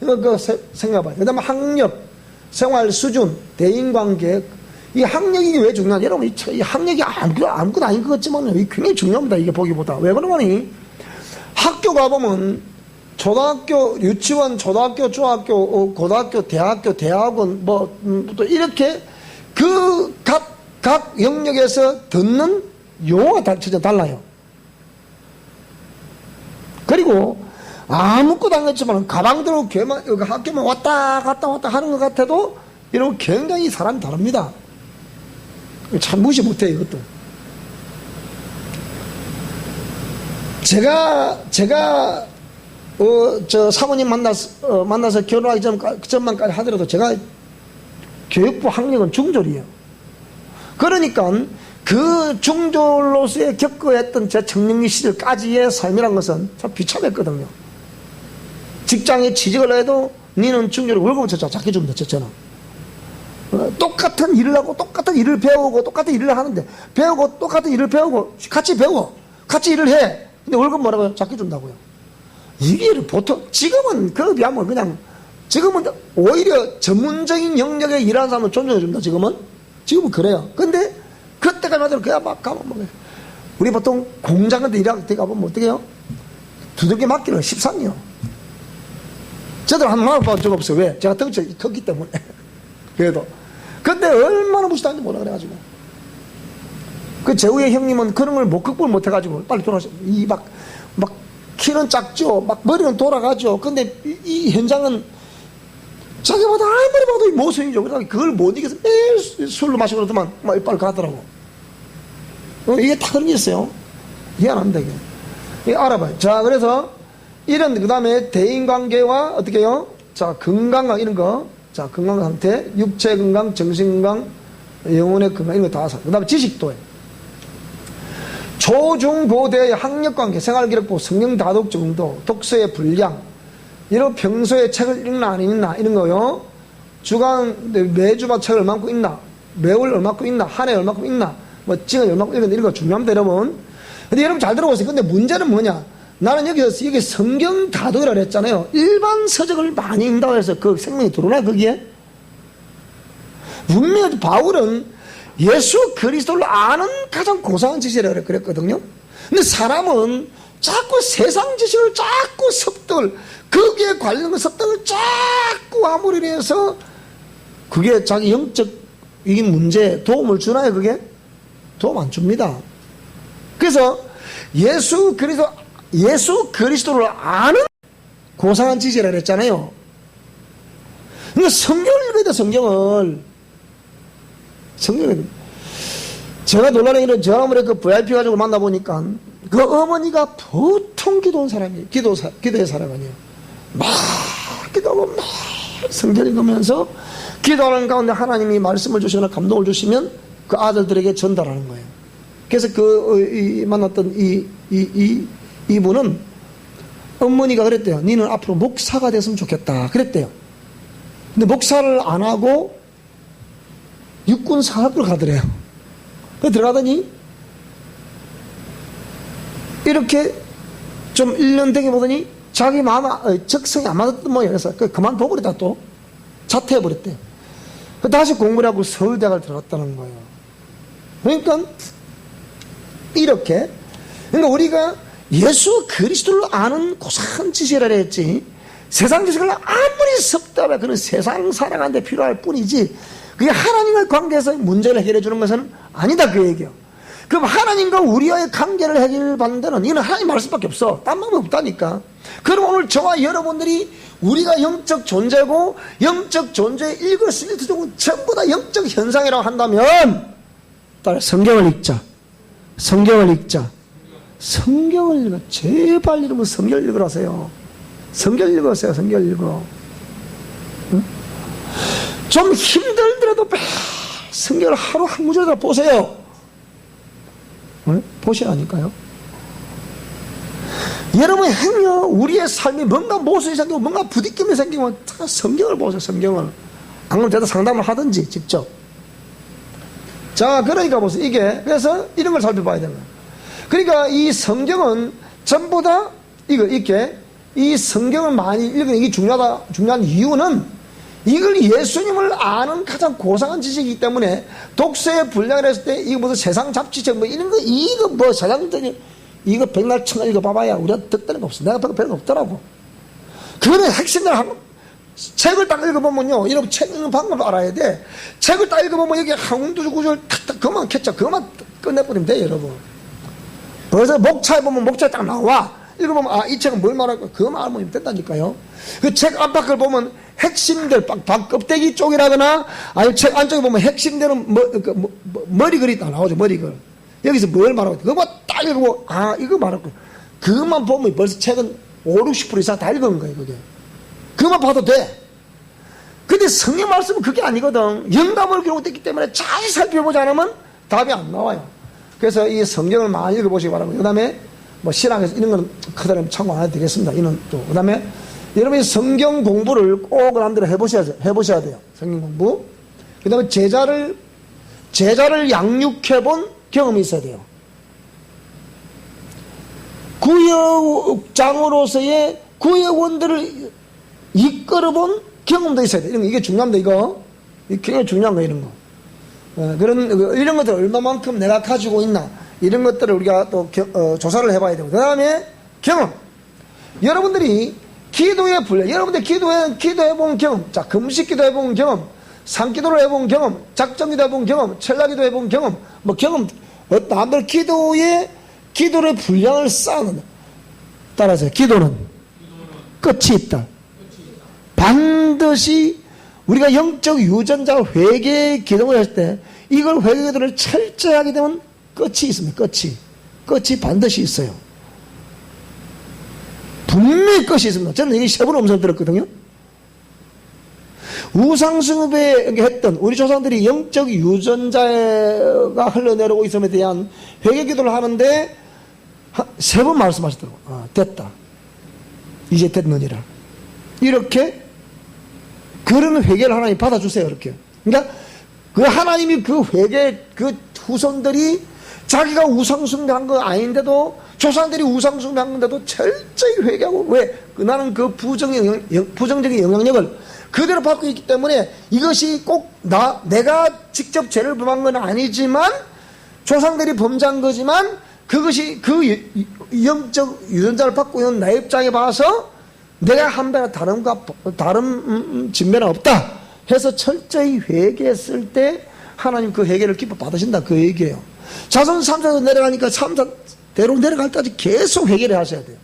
이거 생각해봐요. 그 다음에 학력, 생활 수준, 대인관계, 이 학력이 왜 중요하냐? 여러분, 이 학력이 아무것도 아닌 것 같지만, 이게 굉장히 중요합니다, 이게 보기보다. 왜 그러니? 학교 가보면, 초등학교, 유치원, 초등학교, 중학교, 고등학교, 대학원, 또 이렇게 각 영역에서 듣는 용어가 진짜 달라요. 그리고, 아무것도 안 했지만, 가방 들고 학교만 왔다 갔다 하는 것 같아도, 이런 굉장히 사람이 다릅니다. 참 무시 못해, 이것도. 제가 사모님 만나서 결혼하기 전만까지 하더라도 제가 교육부 학력은 중졸이에요. 그러니까 그 중졸로서의 겪어했던 제 청년기 시절까지의 삶이란 것은 참 비참했거든요. 직장에 취직을 해도 니는 중졸을 월급을 작게 줍니다, 저는. 똑같은 일을 하고 똑같은 일을 배우고 똑같은 일을 하는데 똑같은 일을 배우고 같이 일을 해. 근데 월급 뭐라고요? 작게 준다고요. 이게 보통 지금은 그에 비하면 그냥 지금은 오히려 전문적인 영역에 일하는 사람을 존중해 줍니다. 지금은 그래요. 근데 그때까지 하더라도 그냥 막 가면 우리 보통 공장 같은 데 일할 때 가보면 어떻게 해요? 두들겨 맞기는 13이요. 저들 한 마음 본 적 없어요. 왜? 제가 덩치 컸기 때문에. 그래도. 근데 얼마나 무시당한지 몰라 그래가지고. 그 제후의 형님은 그런 걸 극복을 못해가지고 빨리 돌아가셨어요. 막 키는 작죠. 막 머리는 돌아가죠. 근데 이 현장은 자기보다 아무리 봐도 이 모순이죠. 그러니까 그걸 못 이겨서 매일 술로 마시고 그러더만 막 빨리 가더라고. 이게 다 그런 게 있어요. 희한합니다, 이게 알아봐요. 자, 그래서 그 다음에 대인관계와 어떻게 해요? 자, 건강관 이런 거. 자, 건강 상태, 육체 건강, 정신 건강, 영혼의 건강, 이런 거 다 사. 그 다음에 지식도에. 초중고대의 학력관계, 생활기록부, 성경다독 정도, 독서의 분량, 이런 평소에 책을 읽나 안 읽나, 이런 거요. 매주마다 책을 얼마큼 읽나, 매월 얼마큼 읽나, 한 해 얼마큼 읽나, 징을 얼마큼 읽나, 이런 거 중요합니다, 여러분. 근데 여러분 잘 들어보세요. 근데 문제는 뭐냐? 나는 여기 성경 다독이라고 했잖아요. 일반 서적을 많이 읽는다고 해서 그 생명이 들어오나, 거기에? 분명히 바울은 예수 그리스도를 아는 가장 고상한 지식이라고 그랬거든요. 근데 사람은 자꾸 세상 지식을 자꾸 습득을, 거기에 관련된 습득을 자꾸 아무리 해서 그게 자기 영적 이 문제에 도움을 주나요, 그게? 도움 안 줍니다. 그래서 예수 그리스도를 아는 고상한 지식이라고 했잖아요. 그러니까 성경을 읽어야 돼, 성경을. 제가 놀라는 일은 저 아무래 그 VIP 가지고 만나보니까 그 어머니가 보통 기도한 사람이에요. 기도의 사람 아니에요. 막 기도하고 막 성경 읽으면서 기도하는 가운데 하나님이 말씀을 주시거나 감동을 주시면 그 아들들에게 전달하는 거예요. 그래서 만났던 이분은 어머니가 그랬대요. 니는 앞으로 목사가 됐으면 좋겠다. 그랬대요. 근데 목사를 안 하고 육군 사학을 가더래요. 그 들어가더니 이렇게 좀 1년 되게 보더니 자기 마음 적성이 안 맞았던 모양이에요. 그래서 그만둬버렸다, 또 자퇴해버렸대요. 다시 공부를 하고 서울대학을 들어갔다는 거예요. 그러니까 이렇게, 그러니까 우리가 예수 그리스도를 아는 고상한 지식이라 했지, 세상 지식을 아무리 섭답해 그는 세상 살아가는데 필요할 뿐이지, 그게 하나님과의 관계에서 문제를 해결해 주는 것은 아니다, 그 얘기예요. 그럼 하나님과 우리와의 관계를 해결받는 데는 이건 하나님 말씀밖에 없어. 딴 방법이 없다니까. 그럼 오늘 저와 여러분들이 우리가 영적 존재고 영적 존재의 일거 스리트 중은 전부 다 영적 현상이라고 한다면, 따라 성경을 읽자. 성경을 읽자. 성경을 읽어. 제발 이러면 성경을 읽으라세요. 성경 읽으세요. 성경 읽어. 응? 좀 힘들더라도 매일 성경을 하루 한 구절이라도 보세요. 응? 보셔야 하니까요. 여러분 행여 우리의 삶이 뭔가 모순이 생기고 뭔가 부딪힘이 생기면 다 성경을 보세요. 성경을. 안 그러면 제가 상담을 하든지 직접. 자, 그러니까 보세요. 이게 그래서 이런 걸 살펴봐야 되는 거예요. 그러니까 이 성경은 전부 다 이렇게 이 성경을 많이 읽는 이게 중요한 이유는 이걸 예수님을 아는 가장 고상한 지식이기 때문에 독서에 분량을 했을 때 이거 무슨 세상 잡지책 뭐 이런 거 이거 뭐 세상적인 이거 백날 청을 읽어봐봐야 우리가 듣다는 거 없어. 내가 별거 없더라고. 그거는 핵심을 책을 딱 읽어보면요, 여러분 책 읽는 방법을 알아야 돼. 책을 딱 읽어보면 여기 한 구절 탁탁 그만 켰죠. 그만 끝내버리면 돼, 여러분. 벌써 목차에 보면 목차에 딱 나와. 읽어보면 아, 이 책은 뭘 말할까? 그것만 알면 된다니까요. 그 책 안팎을 보면 핵심들 껍데기 쪽이라거나 아니면 책 안쪽에 보면 핵심되는 머리글이 딱 나오죠. 머리글. 여기서 뭘 말하고 그것만 딱 읽고 아, 이거 말하고 그것만 보면 벌써 책은 50, 60% 이상 다 읽은 거예요. 그게. 그것만 봐도 돼. 근데 성경 말씀은 그게 아니거든. 영감으로 기록됐기 때문에 잘 살펴보지 않으면 답이 안 나와요. 그래서 이 성경을 많이 읽어보시기 바랍니다. 그 다음에 뭐 신학에서 이런 거는 그대로 참고 안 해도 되겠습니다. 이는 또. 그 다음에 여러분이 성경 공부를 꼭 남대로 해보셔야 돼요. 성경 공부. 그 다음에 제자를 양육해본 경험이 있어야 돼요. 구역장으로서의 구역원들을 이끌어본 경험도 있어야 돼요. 이게 중요합니다, 이거. 이게 굉장히 중요한 거예요, 이런 거. 이런 것들 얼마만큼 내가 가지고 있나. 이런 것들을 우리가 또 조사를 해봐야 되고. 그 다음에 경험. 여러분들이 기도의 분량, 여러분들 기도해본 경험, 자, 금식 기도해본 경험, 산기도를 해본 경험, 작정기도 해본 경험, 첼라기도 해본 경험, 뭐 경험, 남들 기도의 분량을 쌓는다. 따라서 기도는 끝이 있다. 반드시 우리가 영적 유전자 회개 기도를 할 때 이걸 회개 기도를 철저하게 되면 끝이 있습니다. 끝이 반드시 있어요. 분명히 끝이 있습니다. 저는 이게 세번 음성 들었거든요. 우상숭배 했던 우리 조상들이 영적 유전자가 흘러내려오고 있음에 대한 회개 기도를 하는데 세 번 말씀하시더라고요. 아, 됐다. 이제 됐느니라. 이렇게 그런 회개를 하나님 받아주세요. 이렇게. 그러니까 그 하나님이 그 회개 그 후손들이 자기가 우상숭배한 거 아닌데도, 조상들이 우상숭배한 건데도 철저히 회개하고, 왜? 나는 그 부정적인 영향력을 그대로 받고 있기 때문에 이것이 꼭 내가 직접 죄를 범한 건 아니지만 조상들이 범죄한 거지만 그것이 그 영적 유전자를 받고 있는 내 입장에 봐서 내가 한 배나 다른 진배는 없다 해서 철저히 회개했을 때 하나님 그 회개를 기뻐 받으신다, 그 얘기예요. 자손 3세로 내려가니까 3세대로 내려갈 때까지 계속 회개를 하셔야 돼요.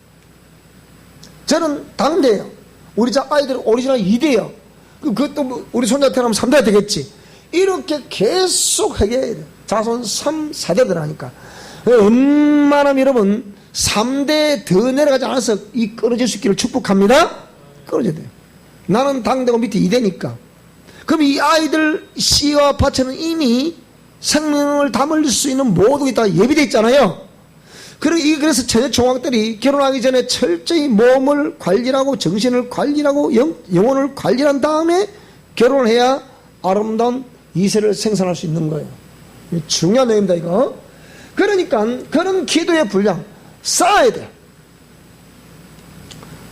저는 당대예요. 우리 자 아이들 오리지널 2대예요. 그것도 우리 손자 태어나면 3대가 되겠지. 이렇게 계속 회개해야 돼요. 자손 3, 4대들 하니까. 웬만하면 여러분 3대 더 내려가지 않아서 이 끊어질 수 있기를 축복합니다. 끊어져야 돼요. 나는 당대고 밑에 2대니까. 그럼 이 아이들 씨와 밭에는 이미 생명을 담을 수 있는 모든 게 다 예비되어 있잖아요. 그래서 처녀 총각들이 결혼하기 전에 철저히 몸을 관리하고 정신을 관리하고 영혼을 관리한 다음에 결혼을 해야 아름다운 2세를 생산할 수 있는 거예요. 중요한 내용입니다, 이거. 그러니까 그런 기도의 분량 쌓아야 돼요.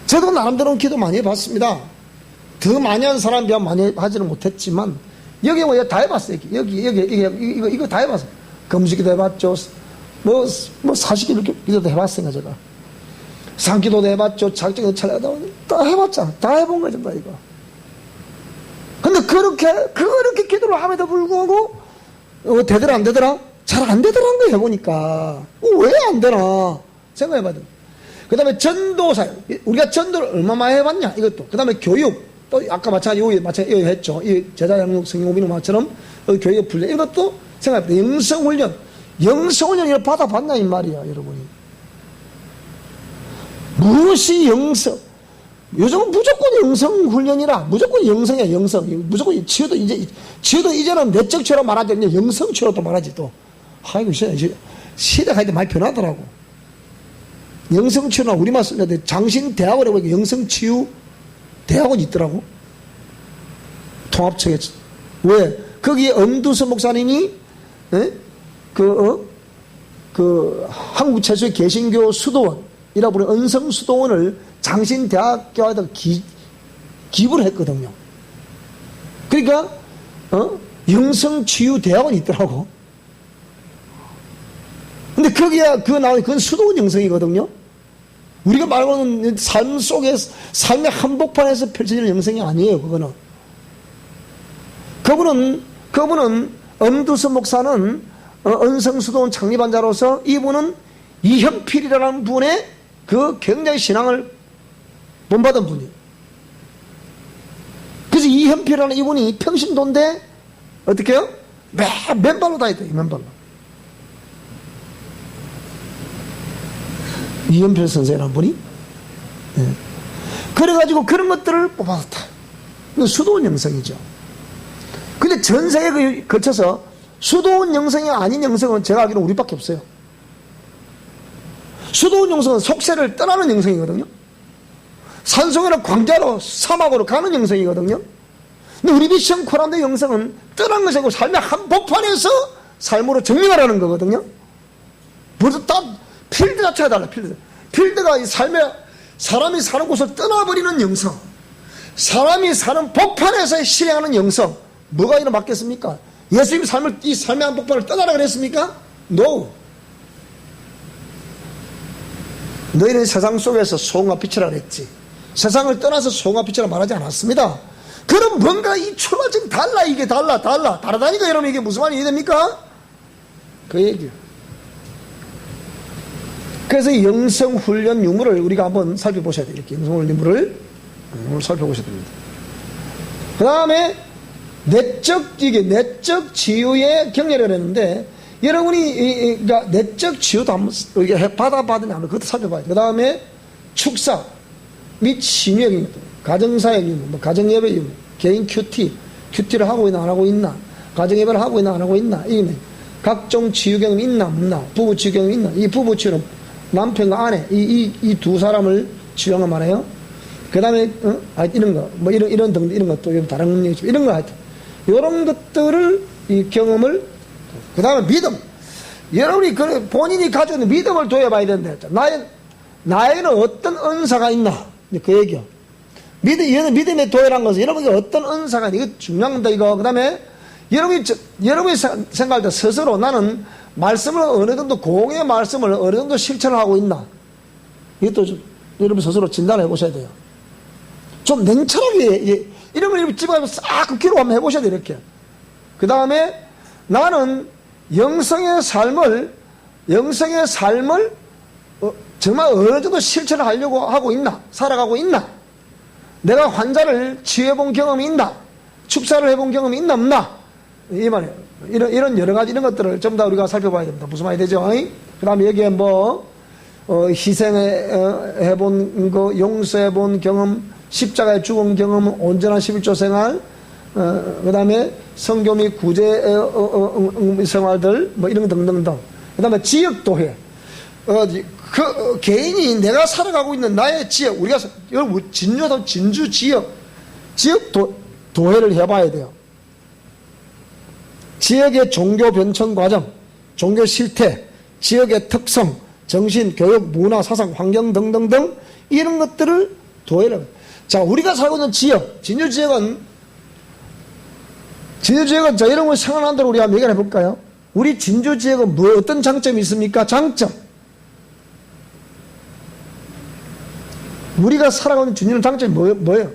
저도 나름대로 기도 많이 해봤습니다. 더 많이 한 사람 비하면 많이 하지는 못했지만 여기 뭐 다 해봤어요. 이거 다 해봤어요. 금식기도 해봤죠. 뭐 사시기도 기도도 해봤으니까 제가 상기도도 해봤죠. 작정도 찰나도 다 해봤잖아. 다 해본 거죠, 다 이거. 근데 그렇게 기도를 함에도 불구하고 되더라 안 되더라? 잘 안 되더라는 거예요. 해보니까 왜 안 되나 생각해봐야 돼. 그 다음에 전도사, 우리가 전도를 얼마나 해봤냐 이것도. 그 다음에 교육, 또 아까 마찬가지 했죠. 이 제자양육 성경고민음화처럼 교육 분량 이것도 생각해봐야 돼. 영성훈련을 받아봤냐 이 말이야, 여러분이. 무엇이 영성? 요즘은 무조건 영성훈련이라. 무조건 영성이야, 영성. 무조건 치유도 이제는 내적 치유로 말하지, 이제 영성 치유로 또 말하지 또. 아이고, 시대가 이제 많이 변하더라고. 영성 치유나 우리만 쓰는데 장신대학원에 보니까 영성 치유 대학원이 있더라고. 통합청에. 왜? 거기에 엄두선 목사님이, 한국 최초의 개신교 수도원이라고 부르는 은성 수도원을 장신대학교에다 기부를 했거든요. 그러니까, 영성치유대학원이 있더라고. 근데 그건 수도원 영성이거든요. 우리가 말하는 삶 속에, 삶의 한복판에서 펼쳐지는 영성이 아니에요, 그분은, 엄두선 목사는 은성수도원 창립한 자로서 이분은 이현필이라는 분의 그 굉장히 신앙을 본받은 분이에요. 그래서 이현필이라는 이분이 평신도인데 어떻게 해요? 맨발로 다녔대요. 맨발로. 이현필 선생이라는 분이. 네. 그래가지고 그런 것들을 뽑아왔다. 수도원 영성이죠. 근데 전 세계에 걸쳐서 수도원 영성이 아닌 영성은 제가 알기로는 우리밖에 없어요. 수도원 영성은 속세를 떠나는 영성이거든요. 산속에는 광자로 사막으로 가는 영성이거든요. 근데 우리 미션 코란데 영성은 떠난 것이고 삶의 한복판에서 삶으로 정리하라는 거거든요. 벌써 딱 필드 자체가 달라. 필드가 이 삶의 사람이 사는 곳을 떠나버리는 영성, 사람이 사는 복판에서 실행하는 영성. 뭐가 이런 맞겠습니까? 예수님이 이 삶의 한복판을 떠나라 그랬습니까? No. 너희는 세상 속에서 소금과 빛이라 그랬지. 세상을 떠나서 소금과 빛이라 말하지 않았습니다. 그럼 뭔가 이 출발점이 달라. 이게 다르다니까. 여러분 이게 무슨 말이 이해됩니까? 그 얘기예요. 그래서 이 영성훈련 유무를 우리가 한번 살펴보셔야 돼요. 이렇게 영성훈련 유무를 살펴보셔야 됩니다. 그 다음에 내적 치유의 경례를 했는데, 여러분이, 그러니까 내적 치유도 한번 받아봤느냐, 그것도 살펴봐야 돼. 그 다음에 축사 및 신유의 유무, 가정사의 유무, 가정예배 유무, 개인 큐티를 하고 있나, 안 하고 있나, 가정예배를 하고 있나, 안 하고 있나, 각종 치유 경험이 있나, 없나, 부부 치유 경험이 있나, 이 부부 치유는 남편과 아내, 이 두 사람을 치유한 거 말해요. 그 다음에, 이런 거, 뭐 이런 등등, 이런 것도 다른 능력이죠. 이런 거 하여튼. 이런 것들을, 이 경험을, 그 다음에 여러분이 본인이 가지고 있는 믿음을 도와봐야 된다. 나에게는 어떤 은사가 있나? 그 얘기요. 믿음의 도회란 것은 여러분이 어떤 은사가 있나? 이거 중요한 겁니다, 이거. 그 다음에 여러분이 생각할 때 스스로 나는 말씀을 어느 정도, 공의 말씀을 어느 정도 실천을 하고 있나? 이것도 여러분 스스로 진단을 해보셔야 돼요. 좀 냉철하게, 이런 걸 집어가면서 싹 기록 한번 해보셔야 돼요, 이렇게. 그 다음에 나는 영성의 삶을 정말 어느 정도 실천을 하려고 하고 있나? 살아가고 있나? 내가 환자를 치유해본 경험이 있나? 축사를 해본 경험이 있나? 없나? 이 말이에요. 이런 여러 가지 이런 것들을 전부 다 우리가 살펴봐야 됩니다. 무슨 말이 되죠? 그 다음에 여기에 희생해본 거, 용서해본 경험, 십자가에 죽은 경험, 온전한 11조 생활, 그 다음에 성교 및 구제 생활들, 이런 거 등등등. 그 다음에 지역도회. 그 개인이 내가 살아가고 있는 나의 지역, 우리가 진주 지역 도회를 해봐야 돼요. 지역의 종교 변천 과정, 종교 실태, 지역의 특성, 정신, 교육, 문화, 사상, 환경 등등등 이런 것들을 도회를 합니다. 자, 우리가 살고 있는 지역, 진주 지역은 자, 이런 걸 생각하는 대로 우리가 얘기를 해볼까요? 우리 진주 지역은 어떤 장점이 있습니까? 장점. 우리가 살아가는 진주는 장점이 뭐예요?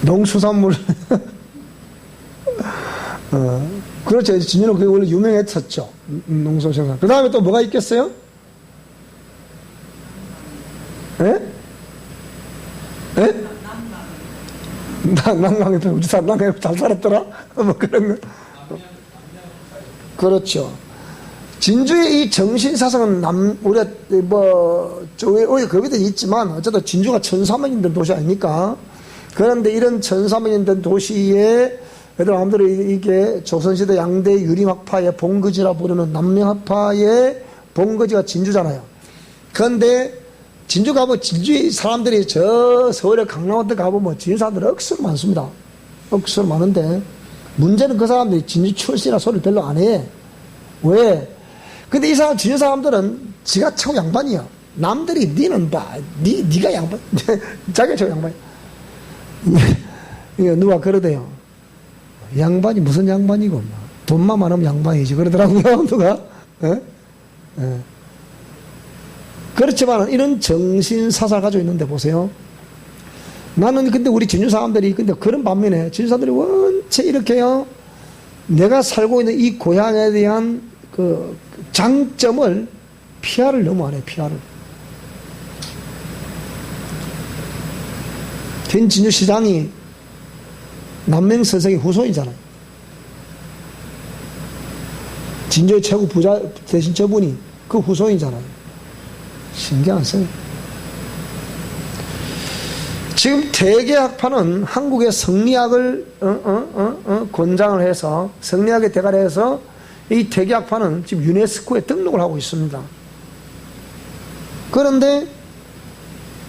농수산물. 그렇죠. 진주는 그게 원래 유명했었죠. 농수생산. 그 다음에 또 뭐가 있겠어요? 예? 예? 난강에 우리 사람 난강에 잘 살았더라? 그런 거. 그렇죠. 진주의 이 정신사상은 우리가 거기도 있지만 어쨌든 진주가 1300년 된 도시 아닙니까? 그런데 이런 1300년 된 도시에 여러분들이 이게 조선시대 양대 유림학파의 본거지라 부르는 남명학파의 본거지가 진주잖아요. 그런데 진주 가보면 진주의 사람들이 저 서울에 강남 같은 데 가보면 진주 사람들이 억수로 많습니다. 억수로 많은데 문제는 그 사람들이 진주 출신이라 소리를 별로 안 해. 왜? 근데 이 사람 진주 사람들은 지가 최고 양반이야. 남들이 니는 봐. 니가 양반. 자기가 최고 양반이야. 누가 그러대요. 양반이 무슨 양반이고 돈만 많으면 양반이지 그러더라고요. 누가. 그렇지만 이런 정신사상을 가지고 있는데 보세요. 나는 근데 우리 진주 사람들이 근데 그런 반면에 진주 사람들이 원체 이렇게요. 내가 살고 있는 이 고향에 대한 그 장점을 피아를 너무 안 해. 피아를. 현 진주시장이 남명 선생의 후손이잖아요. 진주의 최고 부자 대신 저분이 그 후손이잖아요. 신기하세요? 지금 대개학파는 한국의 성리학을 권장을 해서 성리학에 대가를 해서 이 대개학파는 지금 유네스코에 등록을 하고 있습니다. 그런데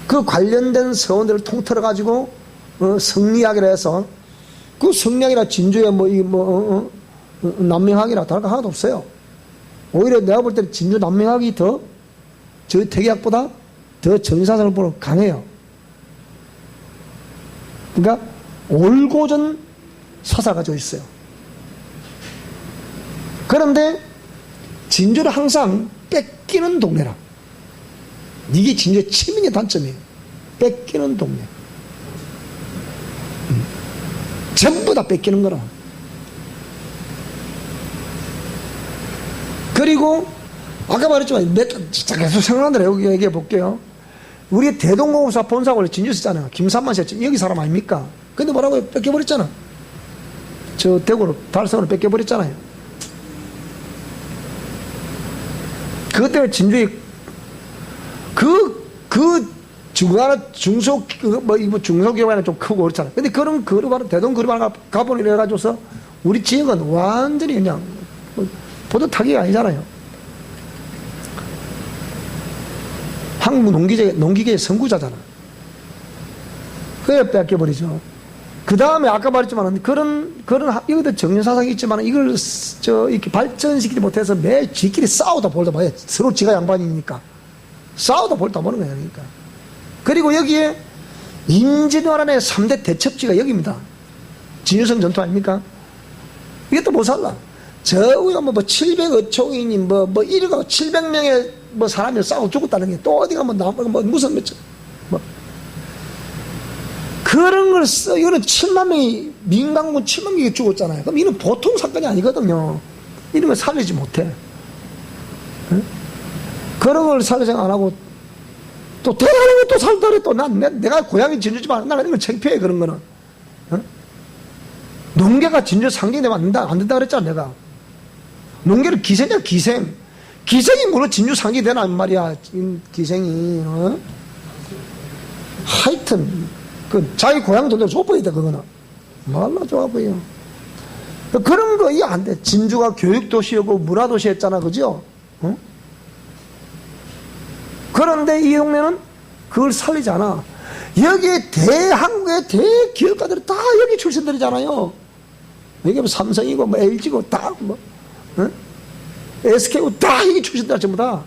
그 관련된 서원들을 통틀어 가지고 성리학이라 해서 그 성리학이라 진주의 남명학이라 다를 거 하나도 없어요. 오히려 내가 볼 때는 진주 남명학이 더 저 대개학보다 더 정신사상을 보러 강해요. 그러니까 올고전 사상을 가지고 있어요. 그런데 진주는 항상 뺏기는 동네라. 이게 진주의 치명의 단점이에요. 뺏기는 동네. 전부 다 뺏기는 거라. 그리고 아까 말했지만 계속 생각나는 대로 여기 얘기해 볼게요. 우리 대동공사 본사가 원래 진주 있잖아요. 김삼만 씨 여기 사람 아닙니까? 근데 뭐라고요? 뺏겨버렸잖아. 저 대구로 달성으로 뺏겨버렸잖아요. 그것 때문에 진주에 중소기업이 좀 크고 그렇잖아요. 근데 그런 대동 그룹 가보니 이래가지고서 우리 지역은 완전히 그냥 보도 타기가 아니잖아요. 한국 농기계의 선구자잖아. 그래 뺏겨버리죠. 그 다음에 아까 말했지만 여기도 정년사상이 있지만 이걸 이렇게 발전시키지 못해서 매 지끼리 싸우다 볼다 봐요. 서로 지가 양반이니까. 싸우다 볼다 보는 거예요. 그러니까. 그리고 여기에 임진왜란의 3대 대첩지가 여기입니다. 진유성 전투 아닙니까? 이게 또 못 살라. 저 위가 뭐 700여 총인이 이러고 700명의 사람이 싸우고 죽었다는 게 또 어디 가면 무슨 그런 걸 이거는 7만 명이, 민간군 7만 명이 죽었잖아요. 그럼 이는 보통 사건이 아니거든요. 이런 걸 살리지 못해. 응? 그런 걸 살리 생각 안 하고, 또 대단한 또 살더래. 또 내가 고향이 진주지만 나는 이건 창피해, 그런 거는. 응? 농계가 진주 상징되면 안 된다 그랬잖아, 내가. 농계는 기생이야, 기생. 기생이 물론 진주 상징되나, 말이야, 기생이. 어? 하여튼. 자기 고향 돈대로 좁아야 그거는. 말라 좋아 보여. 그런 거 이해 안 돼. 진주가 교육도시였고 문화도시였잖아, 그죠? 어? 그런데 이 동네는 그걸 살리지 않아. 여기에 대한국의 대기업가들이 다 여기 출신들이잖아요. 여기 뭐 삼성이고, LG고, 다, SK고, 다 여기 출신들 전부 다.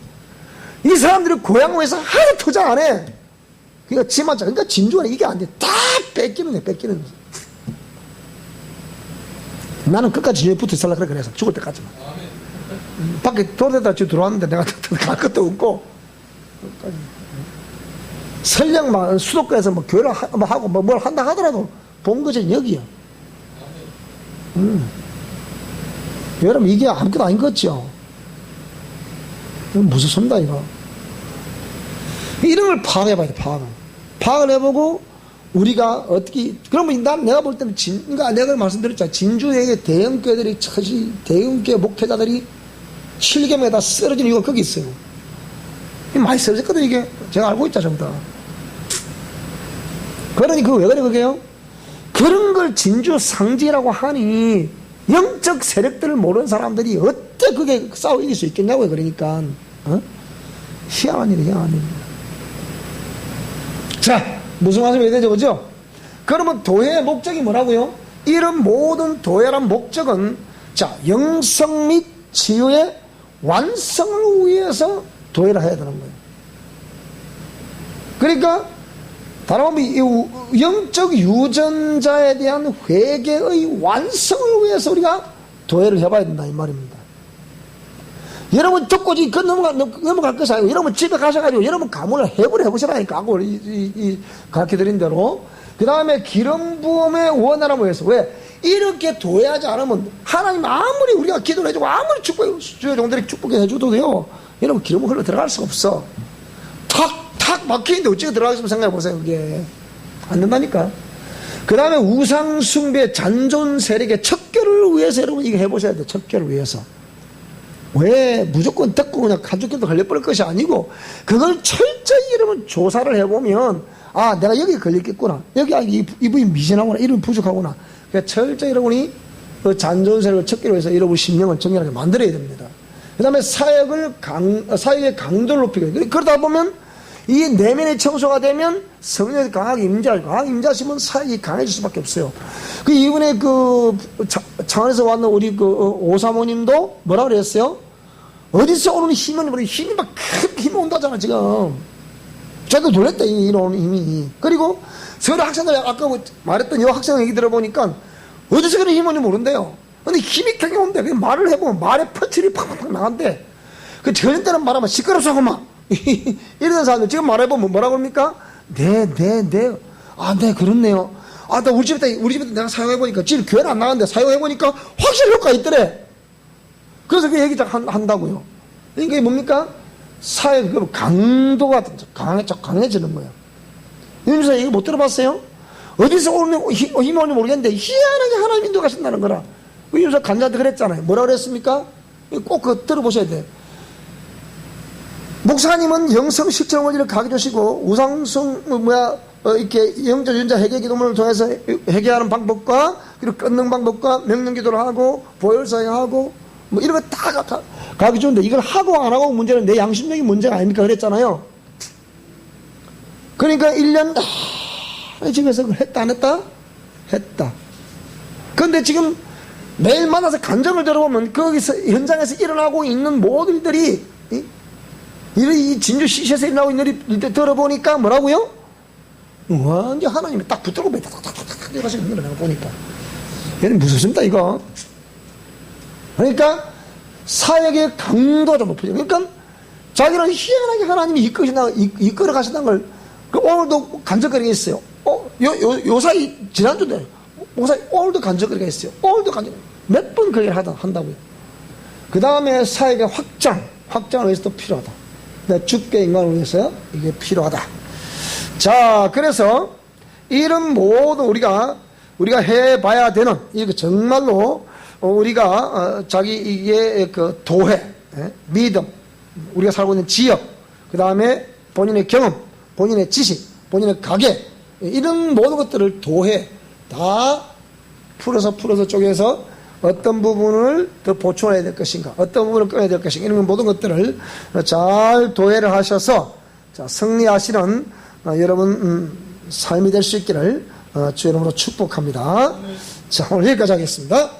이 사람들이 고향에서 하나도 투자 안 해. 그러니까 진주는 이게 안 돼. 다 뺏기는 거야, 뺏기는 거야. 나는 끝까지 진주에 붙어 있으려고 그래서 죽을 때까지만. 밖에 돌에다 들어왔는데 내가 갈 것도 없고. 설령 수도권에서 교회를 하고 뭘 한다 하더라도 본거지는 여기야. 여러분, 이게 아무것도 아닌 것 같죠? 무슨 소리다, 이거. 이런 걸 파악해봐야 돼, 파악을 해보고, 우리가 어떻게, 그러면 내가 볼 때는 그러니까 내가 말씀드렸잖아. 진주의 대형교회들이, 대형교회 목회자들이 실gem에 다 쓰러진 이유가 거기 있어요. 많이 쓰러졌거든, 이게. 제가 알고 있자, 전부 다. 그러니 왜 그래, 그게요? 그런 걸 진주 상징이라고 하니, 영적 세력들을 모르는 사람들이 어떻게 그게 싸워 이길 수 있겠냐고요, 그러니까. 희한한 일이야, 희한한 일. 자, 무슨 말씀이 해야 되죠, 그죠? 그러면 도회의 목적이 뭐라고요? 이런 모든 도회란 목적은, 자, 영성 및 치유의 완성을 위해서 도회를 해야 되는 거예요. 그러니까, 다른 말로 영적 유전자에 대한 회개의 완성을 위해서 우리가 도회를 해봐야 된다, 이 말입니다. 여러분 듣고 넘어갈 것이 아니고, 여러분 집에 가셔가지고 여러분 가문을 해부를 해보시라니까, 가르쳐드린 대로. 그 다음에 기름 부음의 원활함을 위해서. 왜? 이렇게 도회하지 않으면 하나님 아무리 우리가 기도를 해주고 아무리 주의 종들이 축복해 해줘도요, 여러분 기름은 흘러 들어갈 수가 없어. 탁 막히는데 어찌게 들어가겠으면 생각해 보세요. 그게 안 된다니까. 그 다음에 우상숭배 잔존 세력의 척결을 위해서 여러분 이거 해보셔야 돼요. 척결을 위해서. 왜 무조건 듣고 그냥 가족끼리도 걸려버릴 것이 아니고, 그걸 철저히 여러분 조사를 해보면, 아, 내가 여기 걸렸겠구나, 여기 이분이 미진하구나, 이름이 부족하구나. 그러니까 철저히 여러분이 그 잔존 세력을 척결을 위해서 여러분 심령을 정렬하게 만들어야 됩니다. 그 다음에 사역의 강도를 높이고, 그러다 보면 이 내면의 청소가 되면 성령이 강하게 임재하시면 사역이 강해질 수밖에 없어요. 이번에 창안에서 왔는 우리 오사모님도 뭐라 그랬어요? 어디서 오는 힘이 막 큰 힘이 온다잖아, 지금. 저도 놀랬다, 이런 힘이. 그리고 서울 학생들, 아까 말했던 여 학생 얘기 들어보니까 어디서 그런 힘이 오는지 모른대요. 근데 힘이 크게 온대. 그냥 말을 해보면 말에 펀치를 팍팍팍 나간대. 저런 때는 말하면 시끄럽사고 막. 이런 사람들 지금 말해보면 뭐라고 합니까? 네, 그렇네요. 아, 나 우리 집에 내가 사용해보니까, 집 교회는 안 나갔는데 사용해보니까 확실히 효과가 있더래. 그래서 그 얘기 한다고요. 이게 뭡니까? 사역 강도가 강해지는 거예요. 윤주사 얘기 못 들어봤어요? 어디서 힘이 오는지 모르겠는데 희한하게 하나님 인도하신다는 거라. 윤주사 간자한테 그랬잖아요. 뭐라 그랬습니까? 꼭 그거 들어보셔야 돼요. 목사님은 영성 실천 원리를 가르쳐 주시고, 우상숭 이렇게 영적 유전자 해결 기도문을 통해서 해결하는 방법과, 그리고 끊는 방법과 명령 기도를 하고 보혈 사용하고 뭐 이런 거 다 가르쳐 주는데, 이걸 하고 안 하고 문제는 내 양심적인 문제가 아닙니까? 그랬잖아요. 그러니까 1년 집에서 그걸 했다 안 했다? 했다. 그런데 지금 매일 만나서 간증을 들어보면 거기서 현장에서 일어나고 있는 모든 일들이 이 진주 시에서 일어나고 있는 일들 들어보니까 뭐라고요? 완전 하나님이 딱 붙들고 탁탁탁탁 들어가시는 거를 내가 보니까 얘는 무섭습니다 이거. 그러니까 사역의 강도가 좀 높아져. 그러니까 자기는 희한하게 하나님이 이끌어 가신다는 걸 오늘도 간증거리가 있어요. 요 사이 지난주에 목사님 오늘도 간증거리가 있어요. 오늘도 간증 몇 번 그 얘기를 한다고요. 그 다음에 사역의 확장을 위해서도 필요하다. 내 주께 인간을 위해서 이게 필요하다. 자, 그래서 이런 모든 우리가 해봐야 되는 이거 정말로 우리가 자기의 그 도회, 믿음, 우리가 살고 있는 지역, 그 다음에 본인의 경험, 본인의 지식, 본인의 가계 이런 모든 것들을 도회 다 풀어서 쪼개서 어떤 부분을 더 보충해야 될 것인가, 어떤 부분을 꺼내야 될 것인가, 이런 모든 것들을 잘 도회를 하셔서 승리하시는 여러분 삶이 될 수 있기를 주 이름으로 축복합니다. 자, 오늘 여기까지 하겠습니다.